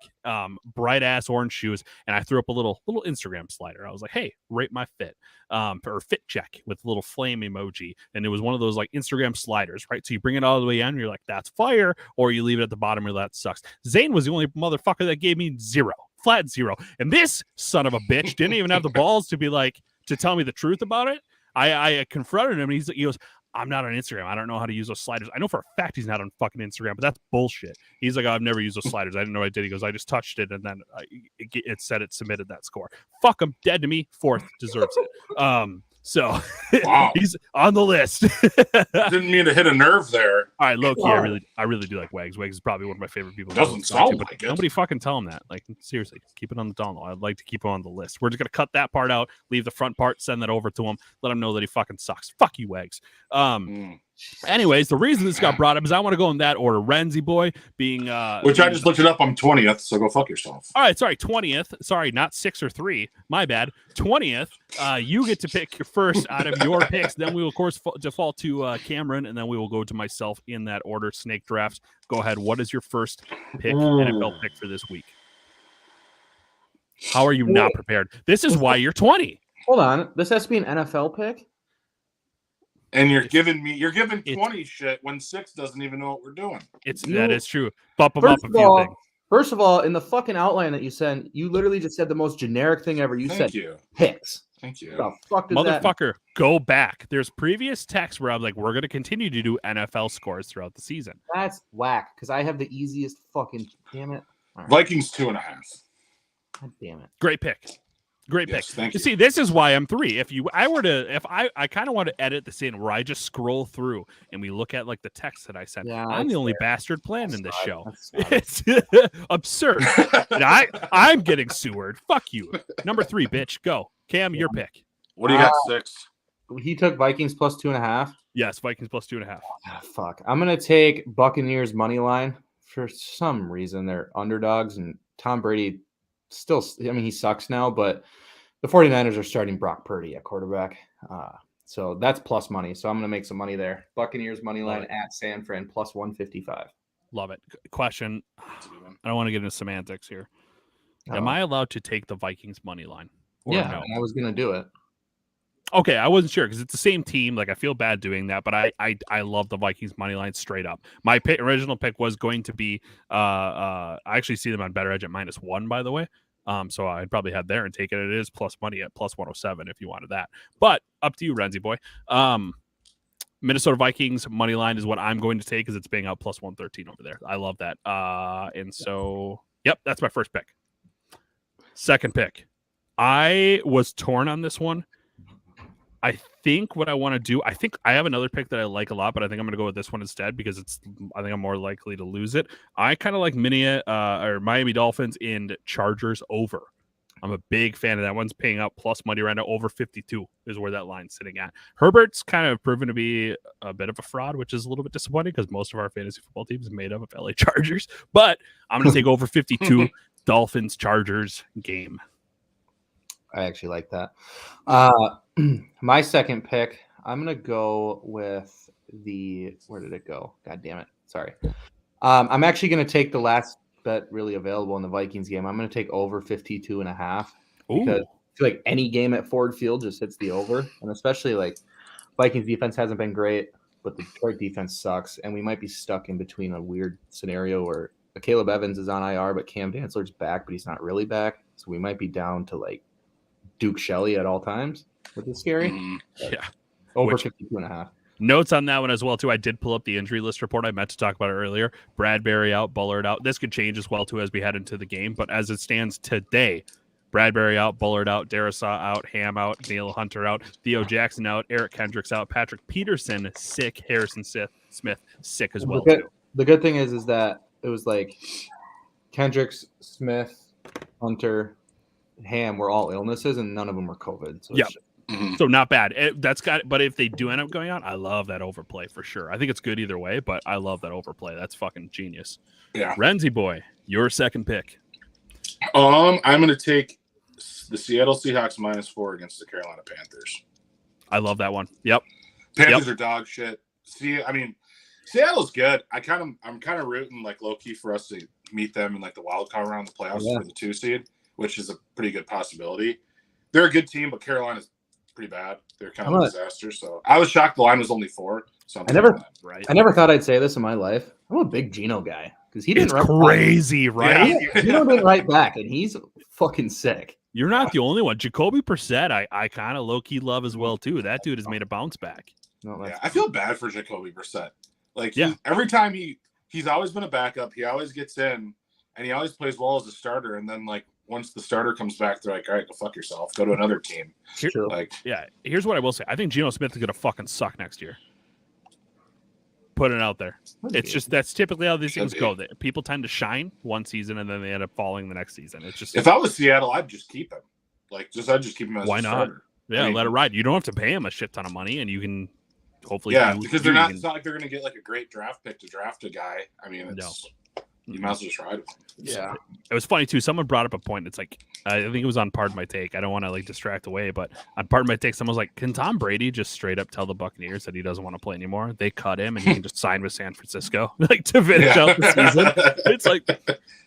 Bright-ass orange shoes, and I threw up a little Instagram slider. I was like, hey, rate my fit. Or fit check with a little flame emoji. And it was one of those like Instagram sliders, right? So you bring it all the way in, and you're like, that's fire, or you leave it at the bottom, or that sucks. Zane was the only motherfucker that gave me 0. Flat 0. And this son of a bitch didn't even have the balls to be like, to tell me the truth about it. I confronted him, and he goes, I'm not on Instagram. I don't know how to use those sliders. I know for a fact he's not on fucking Instagram, but that's bullshit. He's like, I've never used those sliders. I didn't know I did. He goes, I just touched it, and then it said it submitted that score. Fuck him. Dead to me. 4th. Deserves it. So wow. He's on the list. Didn't mean to hit a nerve there. All right, low key, I really do like Wags. Wags is probably one of my favorite people. Doesn't sound like it. Nobody fucking tell him that. Like, seriously, keep it on the down low. I'd like to keep him on the list. We're just gonna cut that part out, leave the front part, send that over to him, let him know that he fucking sucks. Fuck you, Wags. Anyways, the reason this got brought up is I want to go in that order. Renzi Boy being which I just looked it up. I'm 20th, so go fuck yourself. All right, sorry, 20th. Sorry, not 6 or 3. My bad. 20th. You get to pick your first out of your picks. Then we will, of course, default to Cameron, and then we will go to myself in that order. Snake drafts. Go ahead. What is your first pick, NFL pick for this week? How are you not prepared? This is why you're 20. Hold on. This has to be an NFL pick? And you're giving 20 shit when 6 doesn't even know what we're doing. That is true. Bump them up a few things. First of all, in the fucking outline that you sent, you literally just said the most generic thing ever. Thank you. Picks. Thank you. The fuck did Motherfucker, go back. There's previous texts where I'm like, we're going to continue to do NFL scores throughout the season. That's whack because I have the easiest fucking. Damn it. Right. Vikings 2.5. God damn it. Great pick. Great Yes, pick. thank You you. see, this is why I'm 3. If I kind of want to edit this in where I just scroll through and we look at like the text that I sent. Yeah, I'm the that's only fair. bastard playing in this That's show. odd. That's It's absurd. And I'm getting sewered. Fuck you. Number 3, bitch. Go. Cam, your pick. What do you got? 6. He took Vikings plus 2.5. Yes, Vikings plus 2.5. Ah, fuck. I'm gonna take Buccaneers money line. For some reason, they're underdogs, and Tom Brady still. I mean, he sucks now, but the 49ers are starting Brock Purdy at quarterback. So that's plus money. So I'm gonna make some money there. Buccaneers money line at San Fran plus 155. Love it. Question. I don't want to get into semantics here. Am Oh. I allowed to take the Vikings money line? Or Yeah, no? and I was gonna do it. Okay, I wasn't sure because it's the same team. Like I feel bad doing that, but I love the Vikings money line straight up. My original pick was going to be I actually see them on Better Edge at -1, by the way. So I'd probably head there and take it. It is plus money at plus 107 if you wanted that. But up to you, Renzi boy. Minnesota Vikings money line is what I'm going to take because it's paying out plus 113 over there. I love that. And so yep, that's my first pick. Second pick. I was torn on this one. I think what I want to do, I think I have another pick that I like a lot, but I think I'm going to go with this one instead because I think I'm more likely to lose it. I kind of like Miami Dolphins and Chargers over. I'm a big fan of that. One's paying out plus money right now. Over 52 is where that line's sitting at. Herbert's kind of proven to be a bit of a fraud, which is a little bit disappointing because most of our fantasy football teams is made up of LA Chargers. But I'm going to take over 52 Dolphins Chargers game. I actually like that. My second pick, I'm going to go with where did it go? God damn it. Sorry. I'm actually going to take the last bet really available in the Vikings game. I'm going to take over 52.5 because I feel like any game at Ford Field just hits the over. And especially like Vikings defense hasn't been great, but the Detroit defense sucks. And we might be stuck in between a weird scenario where Caleb Evans is on IR, but Cam Dantzler's back, but he's not really back. So we might be down to like Duke Shelley at all times, which is scary. Yeah. Over 52.5. Notes on that one as well, too. I did pull up the injury list report. I meant to talk about it earlier. Bradbury out, Bullard out. This could change as well, too, as we head into the game. But as it stands today, Bradbury out, Bullard out, Darisaw out, Ham out, Neil Hunter out, Theo Jackson out, Eric Kendricks out, Patrick Peterson sick, Harrison Smith sick as well, too. The good thing is that it was like Kendricks, Smith, Hunter, Ham were all illnesses, and none of them were COVID. So yeah. So not bad. But if they do end up going out, I love that overplay for sure. I think it's good either way, but I love that overplay. That's fucking genius. Yeah. Renzi boy, your second pick. I'm going to take the Seattle Seahawks -4 against the Carolina Panthers. I love that one. Yep. Panthers are dog shit. Seattle's good. I'm kind of rooting like low key for us to meet them in like the wild card round of the playoffs for the 2 seed, which is a pretty good possibility. They're a good team, but Carolina's pretty bad. They're kind of a disaster. So I was shocked the line was only 4. So I never thought I'd say this in my life. I'm a big Geno guy because he didn't. It's crazy, right? Yeah. Geno didn't write back, and he's fucking sick. You're not the only one. Jacoby Brissett, I kind of low key love as well too. That dude has made a bounce back. No, I feel bad for Jacoby Brissett. Like every time he's always been a backup. He always gets in, and he always plays well as a starter. And then like once the starter comes back, they're like, all right, go fuck yourself. Go to another team. Here's what I will say. I think Geno Smith is going to fucking suck next year. Put it out there. It's just that's typically how these things go. People tend to shine one season and then they end up falling the next season. It's just if I was Seattle, I'd just keep him. I'd just keep him as a starter. Yeah, let it ride. You don't have to pay him a shit ton of money, and you can hopefully because they're not. It's not like they're going to get like a great draft pick to draft a guy. I mean, you might as well just ride with him. Yeah, it was funny too. Someone brought up a point. It's like I think it was on Pardon My Take. I don't want to like distract away, but on Pardon My Take, someone was like, "Can Tom Brady just straight up tell the Buccaneers that he doesn't want to play anymore? They cut him, and he can just sign with San Francisco like to finish out the season." It's like,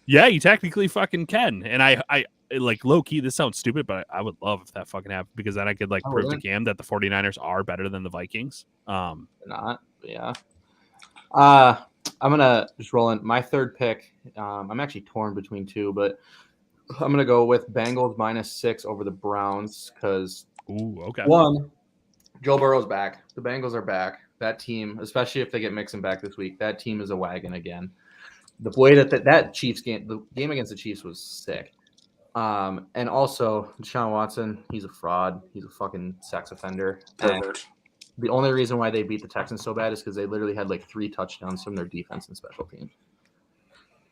yeah, you technically fucking can. And I like low key. This sounds stupid, but I would love if that fucking happened because then I could like prove to Cam that the 49ers are better than the Vikings. Not, yeah. I'm gonna just roll in my third pick. I'm actually torn between 2, but I'm gonna go with Bengals -6 over the Browns because one, Joe Burrow's back. The Bengals are back. That team, especially if they get Mixon back this week, that team is a wagon again. The way that Chiefs game, the game against the Chiefs was sick. And also Deshaun Watson, he's a fraud. He's a fucking sex offender. And Pervert. the only reason why they beat the Texans so bad is because they literally had like 3 touchdowns from their defense and special teams.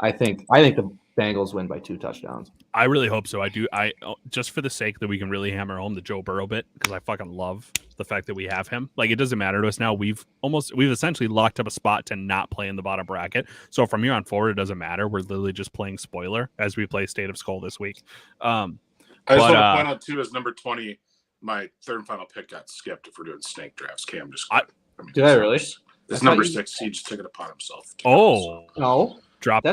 I think the Bengals win by 2 touchdowns. I really hope so. I do. Just for the sake that we can really hammer home the Joe Burrow bit, because I fucking love the fact that we have him. Like, it doesn't matter to us now. We've essentially locked up a spot to not play in the bottom bracket. So from here on forward, it doesn't matter. We're literally just playing spoiler as we play State of Skull this week. I just want to point out too, as number 20, my third and final pick got skipped. If we're doing snake drafts, Cam just. Did I really? It's number 6. He just took it upon himself. No. Drop.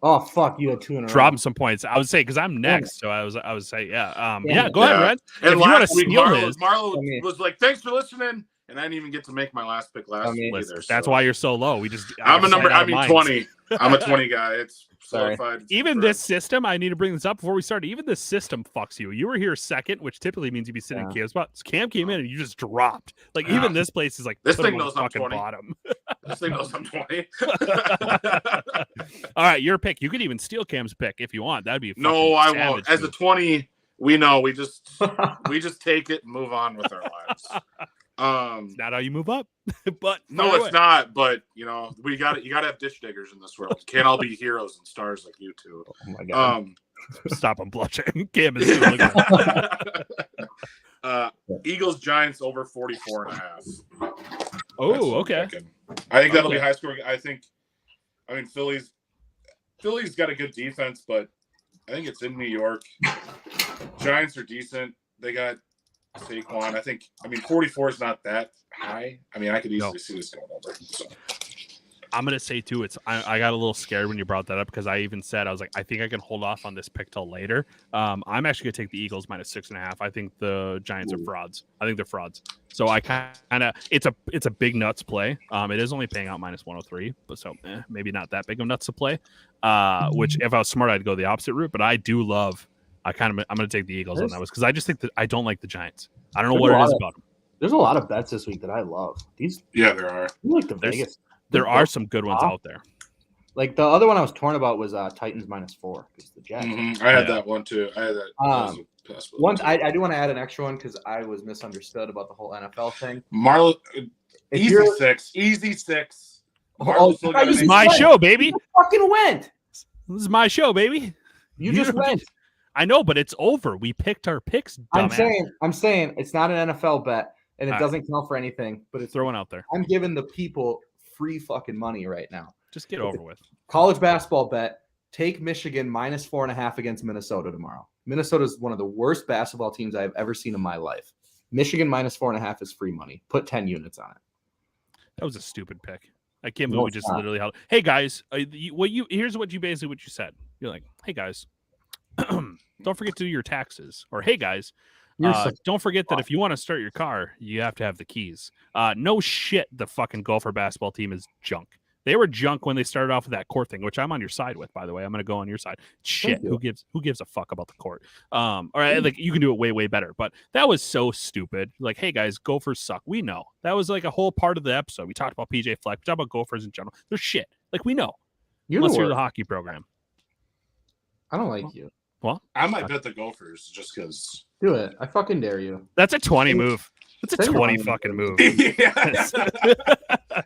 Oh fuck! You had 2 in a row. Drop him some points. I would say because I'm next, so I would say yeah. Yeah. Go ahead, Red. And if you want to last week, steal his, Marlo was like, "Thanks for listening," and I didn't even get to make my last pick last week either. That's why you're so low. We just I'm 20. I'm a 20 guy. It's solidified. Even this system, I need to bring this up before we start. Even this system fucks you. You were here second, which typically means you'd be sitting in Cam's spot. So Cam came in and you just dropped. Like even this place is like this put thing him on knows the I'm fucking 20. bottom. This thing knows I'm 20. All right, your pick. You could even steal Cam's pick if you want. That'd be no, I savage, won't. As a 20, we know we just take it and move on with our lives. It's not how you move up, but no, it's not. But you know, you got to have ditch diggers in this world. You can't all be heroes and stars like you two. Oh my god! Stop him blushing. Cam is doing Eagles Giants over 44.5. Oh, okay. I think that'll be high scoring. I mean, Philly's got a good defense, but I think it's in New York. Giants are decent. They got Saquon. 44 is not that high. I mean, I could easily see this going over. So. I'm gonna say too. I got a little scared when you brought that up because I even said I was like, I think I can hold off on this pick till later. I'm actually gonna take the Eagles minus 6.5. I think the Giants are frauds. I think they're frauds. So I kind of it's a big nuts play. It is only paying out minus 103, but so maybe not that big of nuts to play. Which if I was smart, I'd go the opposite route. But I do love. I'm gonna take the Eagles on that because I just think that I don't like the Giants. I don't know what it is about them. There's a lot of bets this week that I love. There are. Like the Vegas. There are some good ones out there. Like the other one I was torn about was Titans minus 4 because the Jets. Mm-hmm. I had that one too. I had that. I do want to add an extra one because I was misunderstood about the whole NFL thing. Marlo, easy 6. This is my show, baby. You fucking went. This is my show, baby. You just went. I know, but it's over. We picked our picks. Dumbass. I'm saying it's not an NFL bet, and it doesn't count for anything. But it's throwing out there. I'm giving the people free fucking money right now. Just get over with. College basketball bet. Take Michigan minus 4.5 against Minnesota tomorrow. Minnesota is one of the worst basketball teams I've ever seen in my life. Michigan minus 4.5 is free money. Put 10 units on it. That was a stupid pick. I can't believe we just literally held. Hey guys, here's what you said. You're like, hey guys, don't forget to do your taxes. Or hey guys, don't forget that if you want to start your car, you have to have the keys. No shit, the fucking Gopher basketball team is junk. They were junk when they started off with that court thing, which I'm on your side with, by the way. I'm going to go on your side. Shit, who gives a fuck about the court? All right, like you can do it way, way better. But that was so stupid. Like, hey guys, Gophers suck. We know. That was like a whole part of the episode. We talked about PJ Fleck. We talked about Gophers in general. They're shit. Like we know. Unless you're the hockey program. I don't like you. Well, I might bet the Gophers just because. Do it. I fucking dare you. That's a 20 move. That's a 20 fucking move.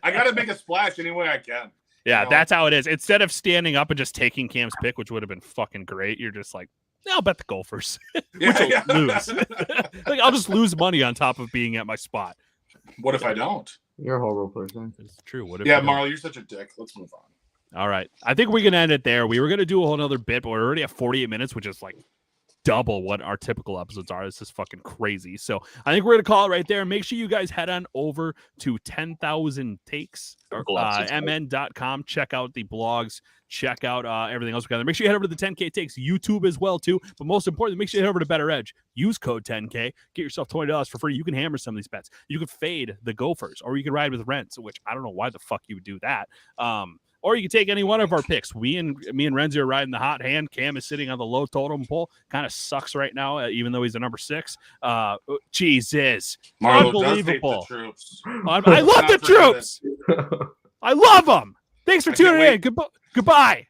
I got to make a splash any way I can. Yeah, you know? That's how it is. Instead of standing up and just taking Cam's pick, which would have been fucking great, you're just like, I'll bet the Gophers, which will lose. Like, I'll just lose money on top of being at my spot. What if I don't? You're a horrible person. It's true. What if Marley, you're such a dick. Let's move on. All right. I think we're going to end it there. We were going to do a whole other bit, but we're already at 48 minutes, which is like double what our typical episodes are. This is fucking crazy. So I think we're going to call it right there. Make sure you guys head on over to 10,000 Takes, mn.com. Check out the blogs. Check out everything else we got there. Make sure you head over to the 10K Takes YouTube as well, too. But most importantly, make sure you head over to Better Edge. Use code 10K. Get yourself $20 for free. You can hammer some of these bets. You can fade the Gophers, or you can ride with Rents, which I don't know why the fuck you would do that. Or you can take any one of our picks. Me and Renzi are riding the hot hand. Cam is sitting on the low totem pole. Kind of sucks right now, even though he's a number 6. Jesus. Marlo unbelievable. Does hate the troops. I love the troops. I love them. Thanks for tuning in. Goodbye.